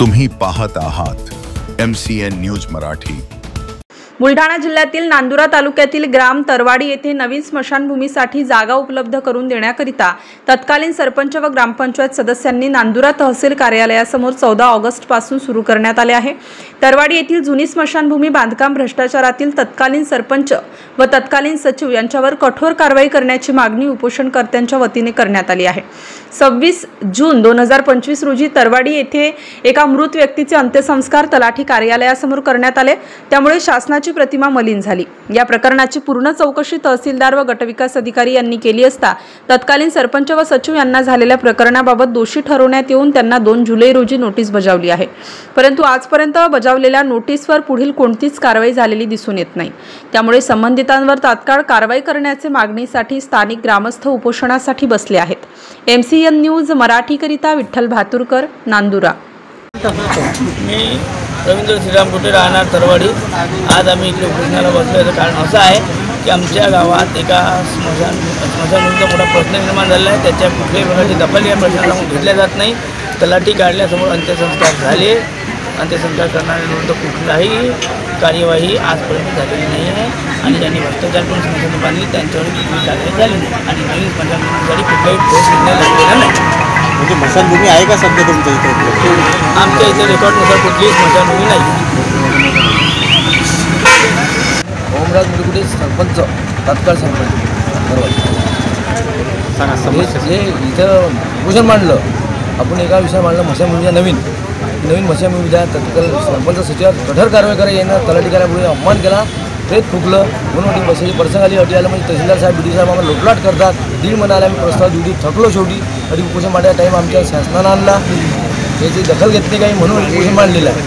तुम्ही पाहत आहात MCN न्यूज मराठी। बुलढाणा जिल्ह्यातील नांदुरा तालुक्यातील ग्राम तरवाडी येथे नवीन स्मशानभूमीसाठी जागा उपलब्ध करून देण्याकरिता तत्कालीन सरपंच व ग्रामपंचायत सदस्यांनी नांदुरा तहसील कार्यालयासमोर 14 ऑगस्ट पासून सुरू करण्यात आले आहे। तरवाडी येथील जुनी स्मशानभूमी बांधकाम भ्रष्टाचारातील तत्कालीन सरपंच व तत्कालीन सचिव यांच्यावर कठोर कारवाई करण्याची मागणी उपोषणकर्त्यांच्या वतीने करण्यात आली आहे। 26 जून 2025 रोजी तरवाडी येथे एका मृत व्यक्तीचे अंत्यसंस्कार तलाठी कार्यालयासमोर करण्यात आले, त्यामुळे शासनाची प्रतिमा मलिन झाली। या प्रकरणाची पूर्ण चौकशी तहसीलदार व गटविकास अधिकारी यांनी केली असता तत्कालीन सरपंच व सचिव यांना झालेल्या प्रकरणाबाबत दोषी ठरवण्यात येऊन त्यांना 2 जुलै रोजी नोटीस बजावली आहे, परंतु आजपर्यंत बजावलेल्या नोटीसवर पुढील कोणतीच कारवाई झालेली दिसून येत नाही। त्यामुळे संबंधितांवर तात्काळ कारवाई करण्याचे मागणीसाठी स्थानिक ग्रामस्थ उपोषणासाठी बसले आहेत। MCN न्यूज मराठीकरिता विठ्ठल भातुरकर, नांदुरा। मी रवींद्र श्रीराम कुटे, राहणार तरवाडी। आज आम्ही इकडे उपोषणाला बसलो याचं कारण असं आहे की आमच्या गावात एका स्मशानभूमीचा मोठा प्रश्न निर्माण झाला आहे। त्याच्या कुठल्याही प्रकारची दखल या प्रश्नाला घेतल्या जात नाही। तलाठी कार्यालयासमोर अंत्यसंस्कार झाले, अंत्यसंस्कार करणाऱ्यांविरुद्ध कुठलाही कार्यवाही आजपर्यंत झालेली नाही आहे आणि ज्यांनी भ्रष्टाचार करून स्मशानभूमी बांधली त्यांच्यावर कुठलीही कारवाई झाली नाही आणि नवीन स्मशानभूमीसाठी कुठलाही ठोस निर्णय लागलेला नाही। म्हणजे स्मशानभूमी आहे का सध्या तुमच्या इथे? आमच्या इथे रेकॉर्डनुसार कुठलीही स्मशानभूमी नाही। ओमराज मुरगुडे, सरपंच, तात्काळ सरपंच हे इथं उपोषण मांडलं। आपण एका विषय मांडलं स्मशानभूमीचा नवीन स्मशानभूमी द्या, तत्काळ सरपंच सचिवात कठोर कारवाई करा। यानं तलाठी कार्यालयापुढे अपमान केला, प्रेत फुकलं म्हणून बसायची प्रसंग आली। अटी आलं म्हणजे तहसीलदार साहेब, BD साहेब आम्हाला लोटलाट करतात। दीड महिना आम्ही प्रस्ताव ड्युटी थकलो, शेवटी तरी उपोषण मांडायचा टाईम आमच्या शासनानं आणला, याची दखल घेतली काही म्हणून उपोषण मांडलेलं आहे।